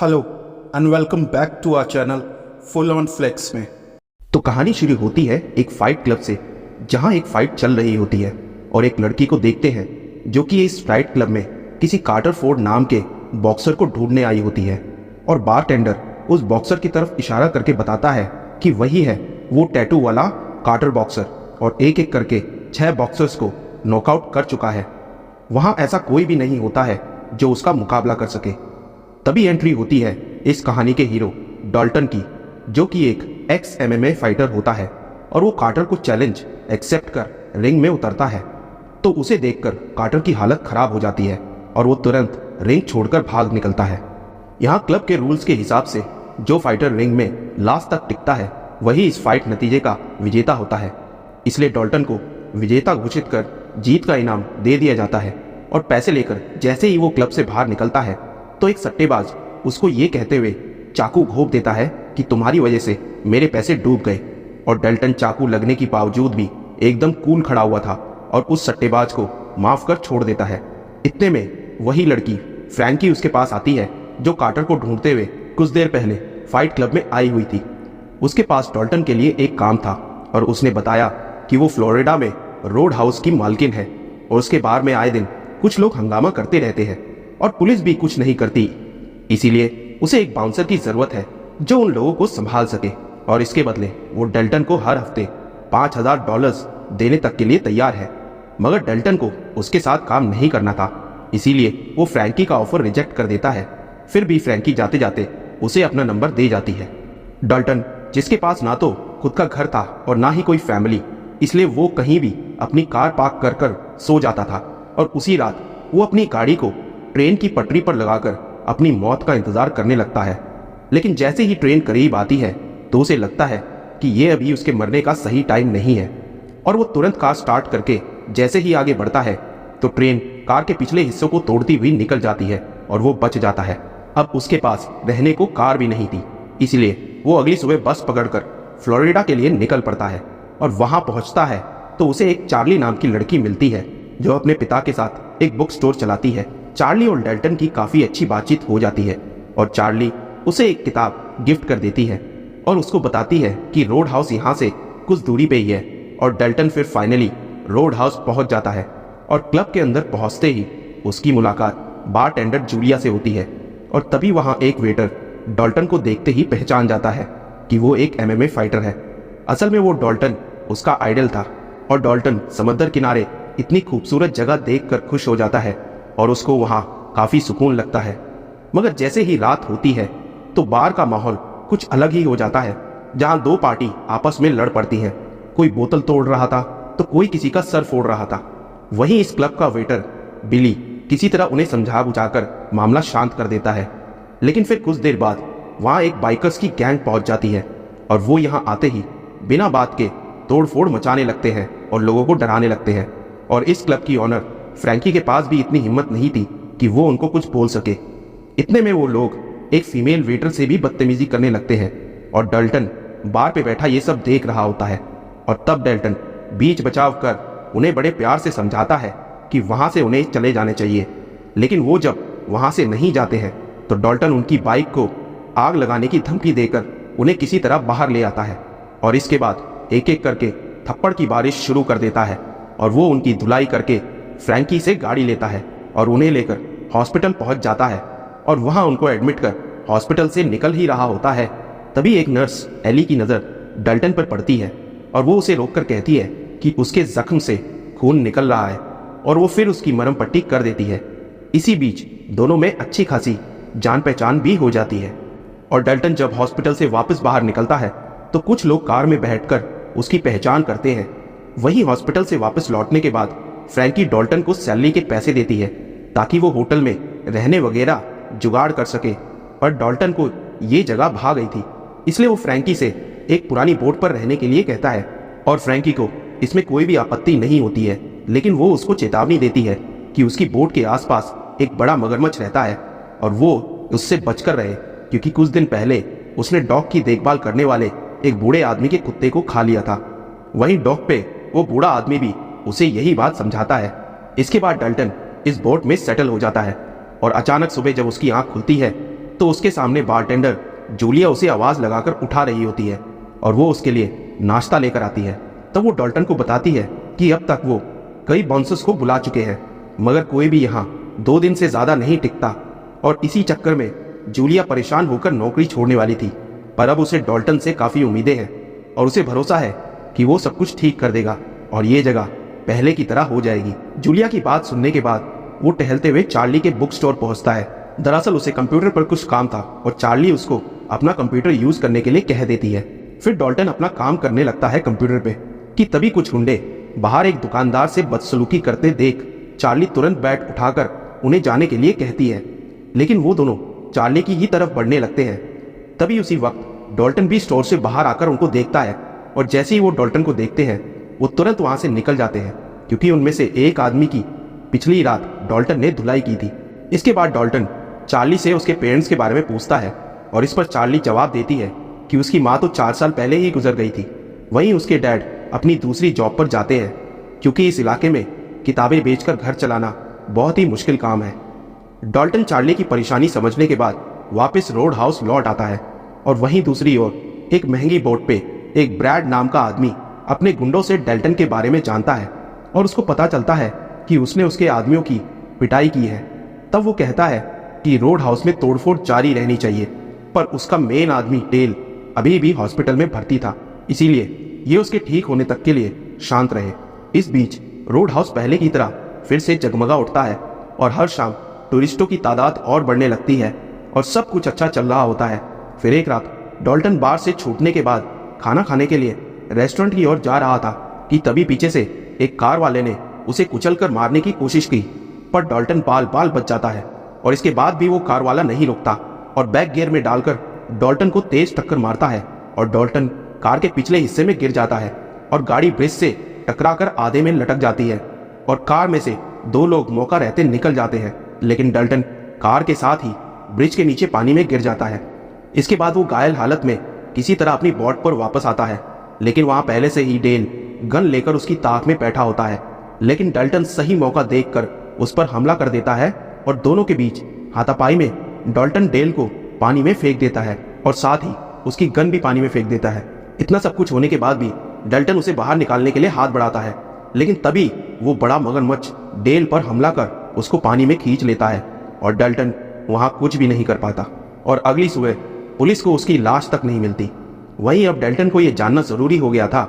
Hello and welcome back to our channel full on flex में। तो कहानी शुरू होती है एक फाइट क्लब से, जहां एक फाइट चल रही होती है और एक लड़की को देखते हैं जो कि इस फाइट क्लब में किसी कार्टर फोर्ड नाम के बॉक्सर को ढूंढने आई होती है। और बारटेंडर उस बॉक्सर की तरफ इशारा करके बताता है कि वही है वो टैटू वाला कार्टर बॉक्सर, और एक एक करके 6 बॉक्सर्स को नॉकआउट कर चुका है। वहां ऐसा कोई भी नहीं होता है जो उसका मुकाबला कर सके। तभी एंट्री होती है इस कहानी के हीरो डाल्टन की, जो कि एक एक्स MMA फाइटर होता है, और वो कार्टर को चैलेंज एक्सेप्ट कर रिंग में उतरता है। तो उसे देखकर कार्टर की हालत खराब हो जाती है और वो तुरंत रिंग छोड़कर भाग निकलता है। यहाँ क्लब के रूल्स के हिसाब से जो फाइटर रिंग में लास्ट तक टिकता है वही इस फाइट नतीजे का विजेता होता है। इसलिए डाल्टन को विजेता घोषित कर जीत का इनाम दे दिया जाता है, और पैसे लेकर जैसे ही वो क्लब से बाहर निकलता है तो एक सट्टेबाज उसको ये कहते हुए चाकू घोंप देता है कि तुम्हारी वजह से मेरे पैसे डूब गए। और डाल्टन चाकू लगने के बावजूद भी एकदम कूल खड़ा हुआ था और उस सट्टेबाज को माफ कर छोड़ देता है। इतने में वही लड़की फ्रैंकी उसके पास आती है, जो कार्टर को ढूंढते हुए कुछ देर पहले फाइट क्लब में आई हुई थी। उसके पास डाल्टन के लिए एक काम था और उसने बताया कि वो फ्लोरिडा में रोड हाउस की मालकिन है और उसके बार में आए दिन कुछ लोग हंगामा करते रहते हैं और पुलिस भी कुछ नहीं करती। इसीलिए उसे एक बाउंसर की जरूरत है जो उन लोगों को संभाल सके, और इसके बदले वो डाल्टन को हर हफ्ते $5000 देने तक के लिए तैयार है। मगर डाल्टन को उसके साथ काम नहीं करना था, इसीलिए वो फ्रैंकी का ऑफर रिजेक्ट कर देता है। फिर भी फ्रैंकी जाते जाते उसे अपना नंबर दे जाती है। डाल्टन, जिसके पास ना तो खुद का घर था और ना ही कोई फैमिली, इसलिए वो कहीं भी अपनी कार पार्क कर कर सो जाता था, और उसी रात वो अपनी गाड़ी को ट्रेन की पटरी पर लगाकर अपनी मौत का इंतजार करने लगता है। लेकिन जैसे ही ट्रेन करीब आती है तो उसे लगता है कि ये अभी उसके मरने का सही टाइम नहीं है, और वो तुरंत कार स्टार्ट करके जैसे ही आगे बढ़ता है तो ट्रेन कार के पिछले हिस्सों को तोड़ती हुई निकल जाती है और वो बच जाता है। अब उसके पास रहने को कार भी नहीं थी, इसलिए वो अगली सुबह बस पकड़कर फ्लोरिडा के लिए निकल पड़ता है। और वहां पहुंचता है तो उसे एक चार्ली नाम की लड़की मिलती है, जो अपने पिता के साथ एक बुक स्टोर चलाती है। चार्ली और डाल्टन की काफी अच्छी बातचीत हो जाती है और चार्ली उसे एक किताब गिफ्ट कर देती है और उसको बताती है कि रोड हाउस यहाँ से कुछ दूरी पे ही है। और डाल्टन फिर फाइनली रोड हाउस पहुंच जाता है, और क्लब के अंदर पहुंचते ही उसकी मुलाकात बारटेंडर जूलिया से होती है। और तभी वहां एक वेटर डाल्टन को देखते ही पहचान जाता है कि वो एक MMA फाइटर है। असल में वो डाल्टन उसका आइडल था, और डाल्टन समुद्र किनारे इतनी खूबसूरत जगह देखकर खुश हो जाता है और उसको वहां काफी सुकून लगता है। मगर जैसे ही रात होती है तो बार का माहौल कुछ अलग ही हो जाता है, जहां 2 पार्टी आपस में लड़ पड़ती हैं। कोई बोतल तोड़ रहा था तो कोई किसी का सर फोड़ रहा था। वहीं इस क्लब का वेटर बिली किसी तरह उन्हें समझा बुझाकर मामला शांत कर देता है। लेकिन फिर कुछ देर बाद वहां एक बाइकर्स की गैंग पहुंच जाती है, और वो यहां आते ही बिना बात के तोड़फोड़ मचाने लगते हैं और लोगों को डराने लगते हैं। और इस क्लब की ऑनर फ्रैंकी के पास भी इतनी हिम्मत नहीं थी कि वो उनको कुछ बोल सके। इतने में वो लोग एक फीमेल वेटर से भी बदतमीजी करने लगते हैं, और डाल्टन बार पे बैठा ये सब देख रहा होता है। और तब डाल्टन बीच बचाव कर उन्हें बड़े प्यार से समझाता है कि वहां से उन्हें चले जाने चाहिए। लेकिन वो जब वहां से नहीं जाते हैं तो डाल्टन उनकी बाइक को आग लगाने की धमकी देकर उन्हें किसी तरह बाहर ले आता है, और इसके बाद एक एक करके थप्पड़ की बारिश शुरू कर देता है। और वो उनकी धुलाई करके फ्रैंकी से गाड़ी लेता है और उन्हें लेकर हॉस्पिटल पहुंच जाता है, और वहां उनको एडमिट कर हॉस्पिटल से निकल ही रहा होता है। तभी एक नर्स एली की नज़र डाल्टन पर पड़ती है, और वो उसे रोककर कहती है कि उसके जख्म से खून निकल रहा है, और वो फिर उसकी मरहम पट्टी कर देती है। इसी बीच दोनों में अच्छी खासी जान पहचान भी हो जाती है। और डाल्टन जब हॉस्पिटल से वापस बाहर निकलता है तो कुछ लोग कार में बैठकर उसकी पहचान करते हैं। वहीं हॉस्पिटल से वापस लौटने के बाद फ्रैंकी डाल्टन को सैलरी के पैसे देती है ताकि वो होटल में रहने वगैरह जुगाड़ कर सके। पर डाल्टन को ये जगह भा गई थी, इसलिए वो फ्रैंकी से एक पुरानी बोट पर रहने के लिए कहता है, और फ्रैंकी को इसमें कोई भी आपत्ति नहीं होती है। लेकिन वो उसको चेतावनी देती है कि उसकी बोट के आसपास एक बड़ा मगरमच्छ रहता है और वो उससे बचकर रहे, क्योंकि कुछ दिन पहले उसने डॉग की देखभाल करने वाले एक बूढ़े आदमी के कुत्ते को खा लिया था। वहीं डॉग पे वो बूढ़ा आदमी भी उसे यही बात समझाता है। इसके बाद डाल्टन इस बोट में सेटल हो जाता है, और अचानक सुबह जब उसकी आंख खुलती है तो उसके सामने बारटेंडर जूलिया उसे आवाज़ लगाकर उठा रही होती है और वो उसके लिए नाश्ता लेकर आती है। तब वो डॉल्टन को बताती है कि अब तक वो कई बाउंसर्स को बुला चुके हैं मगर कोई भी यहाँ 2 दिन से ज़्यादा नहीं टिकता और इसी चक्कर में जूलिया परेशान होकर नौकरी छोड़ने वाली थी। पर अब उसे डॉल्टन से काफ़ी उम्मीदें हैं और उसे भरोसा है कि वो सब कुछ ठीक कर देगा और ये जगह पहले की तरह हो जाएगी। जूलिया की बात सुनने के बाद वो टहलते हुए चार्ली के बुक स्टोर पहुंचता है। दरअसल उसे कंप्यूटर पर कुछ काम था और चार्ली उसको अपना कंप्यूटर यूज करने के लिए कह देती है। फिर डॉल्टन अपना काम करने लगता है कंप्यूटर पे कि तभी कुछ गुंडे बाहर एक दुकानदार से बदसलूकी करते देख चार्ली तुरंत बैट उठाकर उन्हें जाने के लिए कहती है, लेकिन वो दोनों चार्ली की ही तरफ बढ़ने लगते हैं। तभी उसी वक्त डॉल्टन भी स्टोर से बाहर आकर उनको देखता है और जैसे ही वो डॉल्टन को देखते हैं वो तुरंत वहां से निकल जाते हैं क्योंकि उनमें से एक आदमी की पिछली रात डॉल्टन ने धुलाई की थी। इसके बाद डॉल्टन चार्ली से उसके पेरेंट्स के बारे में पूछता है और इस पर चार्ली जवाब देती है कि उसकी माँ तो 4 साल पहले ही गुजर गई थी। वहीं उसके डैड अपनी दूसरी जॉब पर जाते हैं क्योंकि इस इलाके में किताबें बेचकर घर चलाना बहुत ही मुश्किल काम है। डॉल्टन चार्ली की परेशानी समझने के बाद वापस रोड हाउस लौट आता है और वहीं दूसरी ओर एक महंगी बोट पे एक ब्रैड नाम का आदमी अपने गुंडों से डॉल्टन के बारे में जानता है और उसको पता चलता है कि उसने उसके आदमियों की पिटाई की है। तब वो कहता है कि रोड हाउस में तोड़फोड़ जारी रहनी चाहिए, पर उसका मेन आदमी डेल अभी भी हॉस्पिटल में भर्ती था, इसीलिए ये उसके ठीक होने तक के लिए शांत रहे। इस बीच रोड हाउस पहले की तरह फिर से जगमगा उठता है और हर शाम टूरिस्टों की तादाद और बढ़ने लगती है और सब कुछ अच्छा चल रहा होता है। फिर एक रात डॉल्टन बार से छूटने के बाद खाना खाने के लिए रेस्टोरेंट की ओर जा रहा था कि तभी पीछे से एक कार वाले ने उसे कुचलकर मारने की कोशिश की, पर डॉल्टन बाल बाल बच जाता है और इसके बाद भी वो कार वाला नहीं रुकता और बैक गियर में डालकर डॉल्टन को तेज टक्कर मारता है और डॉल्टन कार के पिछले हिस्से में गिर जाता है और गाड़ी ब्रिज से टकराकर आधे में लटक जाती है और कार में से 2 लोग मौका रहते निकल जाते हैं, लेकिन डॉल्टन कार के साथ ही ब्रिज के नीचे पानी में गिर जाता है। इसके बाद वो घायल हालत में किसी तरह अपनी बोट पर वापस आता है, लेकिन वहां पहले से ही डेल गन लेकर उसकी ताक में बैठा होता है। लेकिन डॉल्टन सही मौका देखकर उस पर हमला कर देता है और दोनों के बीच हाथापाई में डॉल्टन डेल को पानी में फेंक देता है और साथ ही उसकी गन भी पानी में फेंक देता है। इतना सब कुछ होने के बाद भी डॉल्टन उसे बाहर निकालने के लिए हाथ बढ़ाता है, लेकिन तभी वो बड़ा मगरमच्छ डेल पर हमला कर उसको पानी में खींच लेता है और डॉल्टन वहां कुछ भी नहीं कर पाता और अगली सुबह पुलिस को उसकी लाश तक नहीं मिलती। वहीं अब डॉल्टन को यह जानना जरूरी हो गया था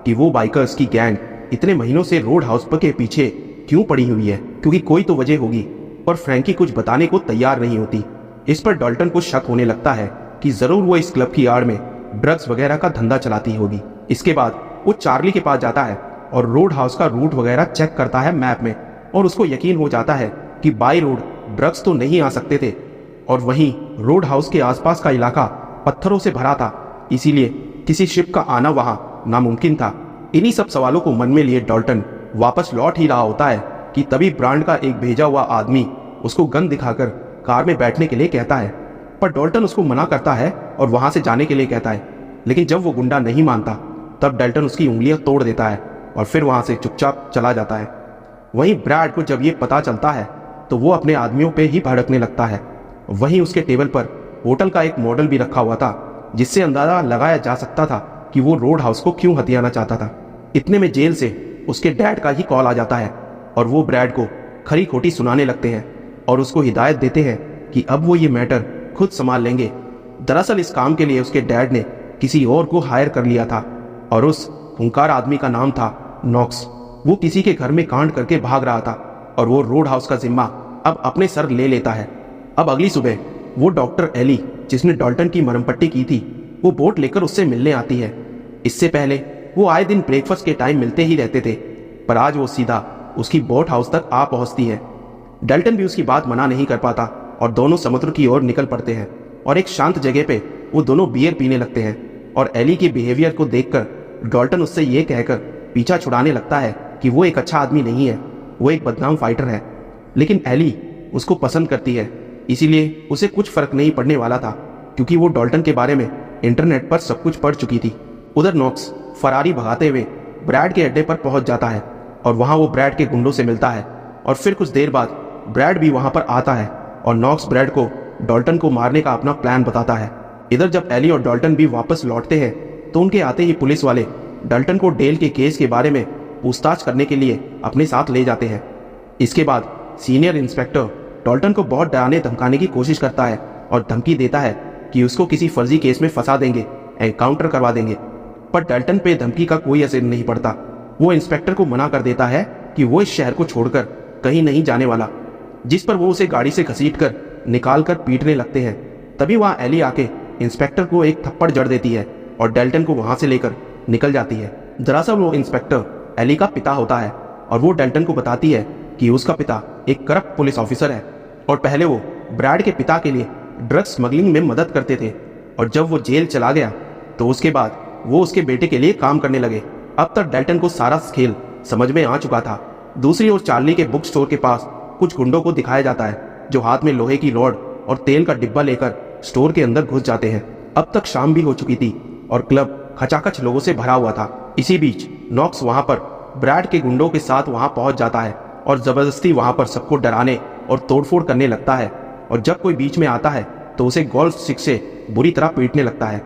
कि वो बाइकर्स की गैंग इतने महीनों से रोड हाउस के पीछे क्यों पड़ी हुई है, क्योंकि कोई तो वजह होगी, पर फ्रैंकी कुछ बताने को तैयार नहीं होती। इस पर डॉल्टन को शक होने लगता है कि जरूर वो इस क्लब की आड़ में ड्रग्स वगैरह का धंधा चलाती होगी। इसके बाद वो चार्ली के पास जाता है और रोड हाउस का रूट वगैरह चेक करता है मैप में और उसको यकीन हो जाता है कि बाई रोड ड्रग्स तो नहीं आ सकते थे और वहीं रोड हाउस के आसपास का इलाका पत्थरों से भरा था, इसीलिए किसी शिप का आना वहां नामुमकिन था। इन्हीं सब सवालों को मन में लिए डॉल्टन वापस लौट ही रहा होता है कि तभी ब्रांड का एक भेजा हुआ आदमी उसको गन दिखाकर कार में बैठने के लिए कहता है, पर डॉल्टन उसको मना करता है और वहां से जाने के लिए कहता है। लेकिन जब वो गुंडा नहीं मानता तब डॉल्टन उसकी उंगलियां तोड़ देता है और फिर वहां से चुपचाप चला जाता है। वहीं ब्रैड को जब ये पता चलता है तो वो अपने आदमियों पे ही भड़कने लगता है। वहीं उसके टेबल पर होटल का एक मॉडल भी रखा हुआ था जिससे अंदाजा लगाया जा सकता था कि वो रोड हाउस को क्यों हथियाना चाहता था। इतने में जेल से उसके डैड का ही कॉल आ जाता है और वो ब्रैड को खरी खोटी सुनाने लगते हैं और उसको हिदायत देते हैं कि अब वो ये मैटर खुद संभाल लेंगे। दरअसल इस काम के लिए उसके डैड ने किसी और को हायर कर लिया था और उस खूंखार आदमी का नाम था नॉक्स। वो किसी के घर में कांड करके भाग रहा था और वो रोड हाउस का जिम्मा अब अपने सर ले लेता है। अब अगली सुबह वो डॉक्टर एली जिसने डॉल्टन की मरहमपट्टी की थी वो बोट लेकर उससे मिलने आती है। इससे पहले वो आए दिन ब्रेकफास्ट के टाइम मिलते ही रहते थे, पर आज वो सीधा उसकी बोट हाउस तक आ पहुंचती है। डॉल्टन भी उसकी बात मना नहीं कर पाता और दोनों समुद्र की ओर निकल पड़ते हैं और एक शांत जगह पे वो दोनों बियर पीने लगते हैं और एली के बिहेवियर को देखकर डॉल्टन उससे ये कहकर पीछा छुड़ाने लगता है कि वो एक अच्छा आदमी नहीं है, वो एक बदनाम फाइटर है। लेकिन एली उसको पसंद करती है, इसीलिए उसे कुछ फर्क नहीं पड़ने वाला था क्योंकि वो डॉल्टन के बारे में इंटरनेट पर सब कुछ पढ़ चुकी थी। उधर नॉक्स फरारी भगाते हुए ब्रैड के अड्डे पर पहुंच जाता है और वहां वो ब्रैड के गुंडों से मिलता है और फिर कुछ देर बाद ब्रैड भी वहां पर आता है और नॉक्स ब्रैड को डॉल्टन को मारने का अपना प्लान बताता है। इधर जब एली और डॉल्टन भी वापस लौटते हैं तो उनके आते ही पुलिस वाले डॉल्टन को डेल के केस के बारे में पूछताछ करने के लिए अपने साथ ले जाते हैं। इसके बाद सीनियर इंस्पेक्टर डॉल्टन को बहुत डराने धमकाने की कोशिश करता है और धमकी देता है कि उसको किसी फर्जी केस में फंसा देंगे, एनकाउंटर करवा देंगे। पर डॉल्टन पे धमकी का कोई असर नहीं पड़ता। वो इंस्पेक्टर को मना कर देता है कि वो इस शहर को छोड़कर कहीं नहीं जाने वाला, जिस पर वो उसे गाड़ी से घसीटकर निकाल कर पीटने लगते हैं। तभी वहाँ एली आके इंस्पेक्टर को एक थप्पड़ जड़ देती है और डॉल्टन को वहाँ से लेकर निकल जाती है। दरअसल वो इंस्पेक्टर एली का पिता होता है और वो डॉल्टन को बताती है कि उसका पिता एक करप्ट पुलिस ऑफिसर है और पहले वो ब्रैड के पिता के लिए ड्रग स्मगलिंग में मदद करते थे, और जब वो जेल चला गया तो उसके बाद वो उसके बेटे के लिए काम करने लगे। अब तक डॉल्टन को सारा खेल समझ में आ चुका था। दूसरी ओर चार्ली के बुक स्टोर के पास कुछ गुंडों को दिखाया जाता है जो हाथ में लोहे की रॉड और तेल का डिब्बा लेकर स्टोर के अंदर घुस जाते हैं। अब तक शाम भी हो चुकी थी और क्लब खचाखच लोगों से भरा हुआ था। इसी बीच नॉक्स वहां पर ब्रैड के गुंडों के साथ वहां पहुंच जाता है और जबरदस्ती वहां पर सबको डराने और तोड़फोड़ करने लगता है, और जब कोई बीच में आता है तो उसे गोल्फ स्टिक से बुरी तरह पीटने लगता है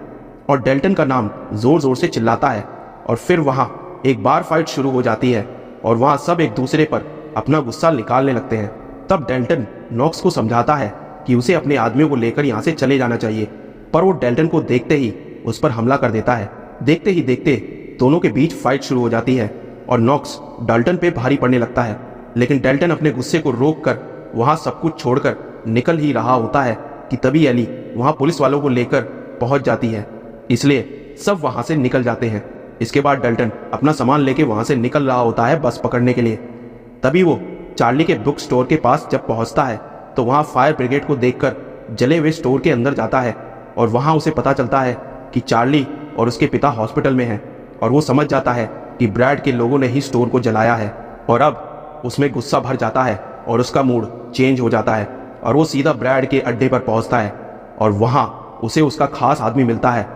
और डॉल्टन का नाम जोर जोर से चिल्लाता है। और फिर वहां एक बार फाइट शुरू हो जाती है और वहां सब एक दूसरे पर अपना गुस्सा निकालने लगते हैं। तब डॉल्टन नॉक्स को समझाता है कि उसे अपने आदमियों को लेकर यहाँ से चले जाना चाहिए, पर वो डॉल्टन को देखते ही उस पर हमला कर देता है। देखते ही देखते दोनों के बीच फाइट शुरू हो जाती है और नॉक्स डॉल्टन पे भारी पड़ने लगता है, लेकिन डॉल्टन अपने गुस्से को रोक कर वहाँ सब कुछ छोड़कर निकल ही रहा होता है कि तभी एली वहाँ पुलिस वालों को लेकर पहुँच जाती है, इसलिए सब वहाँ से निकल जाते हैं। इसके बाद डॉल्टन अपना सामान लेके वहाँ से निकल रहा होता है बस पकड़ने के लिए। तभी वो चार्ली के बुक स्टोर के पास जब पहुँचता है तो वहाँ फायर ब्रिगेड को देखकर जले हुए स्टोर के अंदर जाता है और वहाँ उसे पता चलता है कि चार्ली और उसके पिता हॉस्पिटल में हैं, और वो समझ जाता है कि ब्रैड के लोगों ने ही स्टोर को जलाया है। और अब उसमें गुस्सा भर जाता है और उसका मूड चेंज हो जाता है और वो सीधा ब्रैड के अड्डे पर पहुंचता है और वहां उसे उसका खास आदमी मिलता है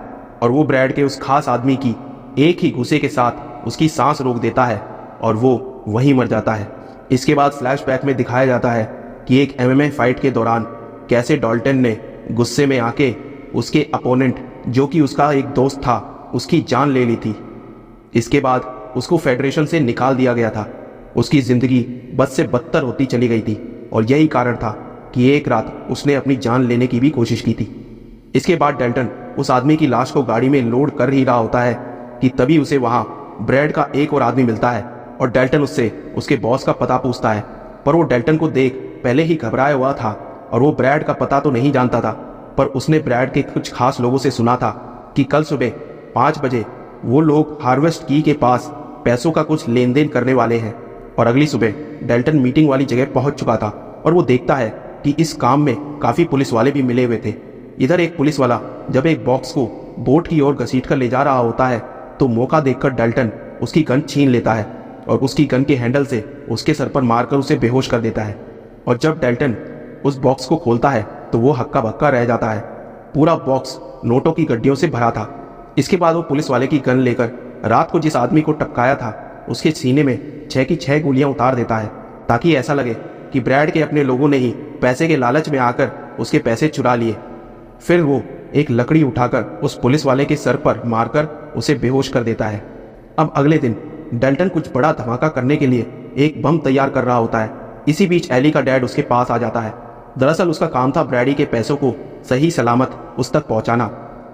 और वो ब्रैड के उस खास आदमी की एक ही घुसे के साथ उसकी सांस रोक देता है और वो वहीं मर जाता है। इसके बाद फ्लैशबैक में दिखाया जाता है कि एक MMA फाइट के दौरान कैसे डॉल्टन ने गुस्से में आके उसके अपोनेंट जो कि उसका एक दोस्त था उसकी जान ले ली थी। इसके बाद उसको फेडरेशन से निकाल दिया गया था। उसकी ज़िंदगी बद से बदतर होती चली गई थी और यही कारण था कि एक रात उसने अपनी जान लेने की भी कोशिश की थी। इसके बाद डॉल्टन उस आदमी की लाश को गाड़ी में लोड कर ही रहा होता है कि तभी उसे वहाँ ब्रैड का एक और आदमी मिलता है और डॉल्टन उससे उसके बॉस का पता पूछता है, पर वो डॉल्टन को देख पहले ही घबराया हुआ था और वो ब्रैड का पता तो नहीं जानता था, पर उसने ब्रैड के कुछ खास लोगों से सुना था कि कल सुबह 5 बजे वो लोग हार्वेस्ट की के पास पैसों का कुछ लेन देन करने वाले हैं। और अगली सुबह डॉल्टन मीटिंग वाली जगह पहुंच चुका था और वो देखता है कि इस काम में काफ़ी पुलिस वाले भी मिले हुए थे। इधर एक पुलिस वाला जब एक बॉक्स को बोट की ओर घसीट कर ले जा रहा होता है तो मौका देखकर डॉल्टन उसकी गन छीन लेता है और उसकी गन के हैंडल से उसके सर पर मारकर उसे बेहोश कर देता है। और जब डॉल्टन उस बॉक्स को खोलता है तो वो हक्का बक्का रह जाता है। पूरा बॉक्स नोटों की गड्डियों से भरा था। इसके बाद वो पुलिस वाले की गन लेकर रात को जिस आदमी को टपकाया था उसके सीने में 6 की 6 गोलियां उतार देता है ताकि ऐसा लगे कि ब्रैड के अपने लोगों ने ही पैसे के लालच में आकर उसके पैसे चुरा लिए। फिर वो एक लकड़ी उठाकर उस पुलिस वाले के सर पर मारकर उसे बेहोश कर देता है। अब अगले दिन डॉल्टन कुछ बड़ा धमाका करने के लिए एक बम तैयार कर रहा होता है। इसी बीच एली का डैड उसके पास आ जाता है। दरअसल उसका काम था ब्रैडी के पैसों को सही सलामत उस तक पहुंचाना,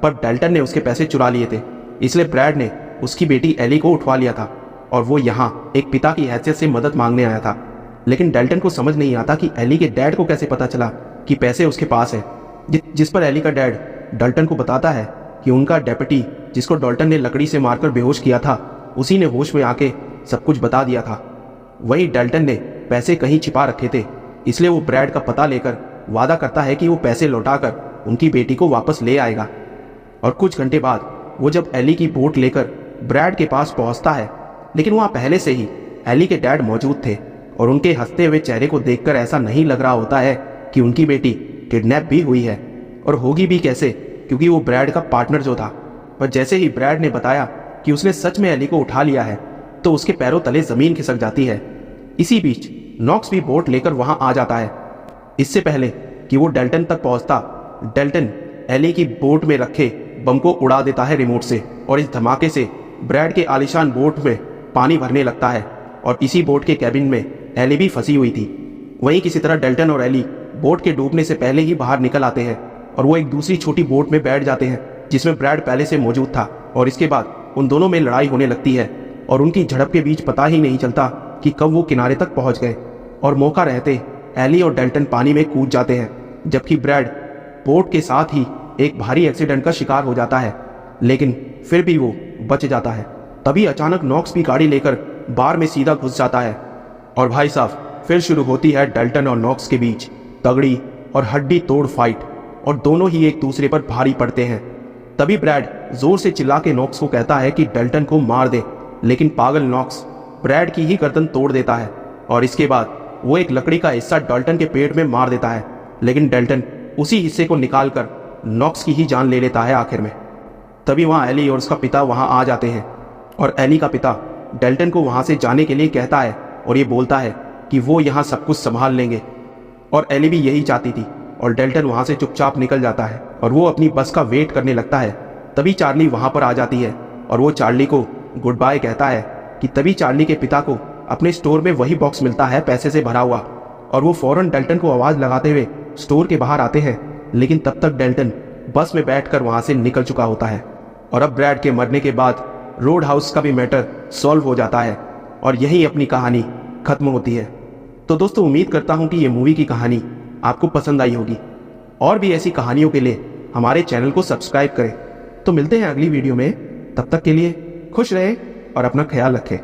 पर डॉल्टन ने उसके पैसे चुरा लिए थे, इसलिए ब्रैड ने उसकी बेटी एली को उठवा लिया था और वो यहाँ एक पिता की हैसियत से मदद मांगने आया था। लेकिन डॉल्टन को समझ नहीं आता कि एली के डैड को कैसे पता चला कि पैसे उसके पास है, जिस पर एली का डैड डॉल्टन को बताता है कि उनका डेप्यूटी जिसको डॉल्टन ने लकड़ी से मारकर बेहोश किया था उसी ने होश में आके सब कुछ बता दिया था। वही डॉल्टन ने पैसे कहीं छिपा रखे थे, इसलिए वो ब्रैड का पता लेकर वादा करता है कि वो पैसे लौटाकर उनकी बेटी को वापस ले आएगा। और कुछ घंटे बाद वो जब एली की बोट लेकर ब्रैड के पास पहुंचता है, लेकिन वहाँ पहले से ही एली के डैड मौजूद थे और उनके हंसते हुए चेहरे को देखकर ऐसा नहीं लग रहा होता है कि उनकी बेटी किडनैप भी हुई है, और होगी भी कैसे क्योंकि वो ब्रैड का पार्टनर जो था। पर जैसे ही ब्रैड ने बताया कि उसने सच में एली को उठा लिया है तो उसके पैरों तले जमीन खिसक जाती है। इसी बीच नॉक्स भी बोट लेकर वहां आ जाता है। इससे पहले कि वो डेल्टन तक पहुंचता, डेल्टन एली की बोट में रखे बम को उड़ा देता है रिमोट से, और इस धमाके से ब्रैड के आलीशान बोट में पानी भरने लगता है और इसी बोट के कैबिन में एली भी फंसी हुई थी। वहीं किसी तरह डेल्टन और एली बोट के डूबने से पहले ही बाहर निकल आते हैं और वो एक दूसरी छोटी बोट में बैठ जाते हैं जिसमें ब्रैड पहले से मौजूद था। और इसके बाद उन दोनों में लड़ाई होने लगती है और उनकी झड़प के बीच पता ही नहीं चलता कि कब वो किनारे तक पहुंच गए, और मौका रहते एली और डेल्टन पानी में कूद जाते हैं, जबकि ब्रैड बोट के साथ ही एक भारी एक्सीडेंट का शिकार हो जाता है, लेकिन फिर भी वो बच जाता है। तभी अचानक नॉक्स भी गाड़ी लेकर बार में सीधा घुस जाता है और भाई साहब फिर शुरू होती है डेल्टन और नॉक्स के बीच तगड़ी और हड्डी तोड़ फाइट, और दोनों ही एक दूसरे पर भारी पड़ते हैं। तभी ब्रैड जोर से चिल्ला के नॉक्स को कहता है कि डेल्टन को मार दे, लेकिन पागल नॉक्स ब्रैड की ही गर्दन तोड़ देता है और इसके बाद वो एक लकड़ी का हिस्सा डेल्टन के पेट में मार देता है, लेकिन डेल्टन उसी हिस्से को निकालकर नॉक्स की ही जान ले लेता है आखिर में। तभी वहाँ एली और उसका पिता वहाँ आ जाते हैं और एली का पिता डेल्टन को वहाँ से जाने के लिए कहता है और ये बोलता है कि वो यहाँ सब कुछ संभाल लेंगे, और एली भी यही चाहती थी। और डेल्टन वहाँ से चुपचाप निकल जाता है और वो अपनी बस का वेट करने लगता है। तभी चार्ली वहाँ पर आ जाती है और वो चार्ली को गुड बाय कहता है कि तभी चार्ली के पिता को अपने स्टोर में वही बॉक्स मिलता है पैसे से भरा हुआ, और वो फौरन डेल्टन को आवाज़ लगाते हुए स्टोर के बाहर आते हैं, लेकिन तब तक डेल्टन बस में बैठकर वहाँ से निकल चुका होता है। और अब ब्रैड के मरने के बाद रोड हाउस का भी मैटर सॉल्व हो जाता है और यही अपनी कहानी खत्म होती है। तो दोस्तों उम्मीद करता हूँ कि ये मूवी की कहानी आपको पसंद आई होगी, और भी ऐसी कहानियों के लिए हमारे चैनल को सब्सक्राइब करें। तो मिलते हैं अगली वीडियो में, तब तक के लिए खुश रहें और अपना ख्याल रखें।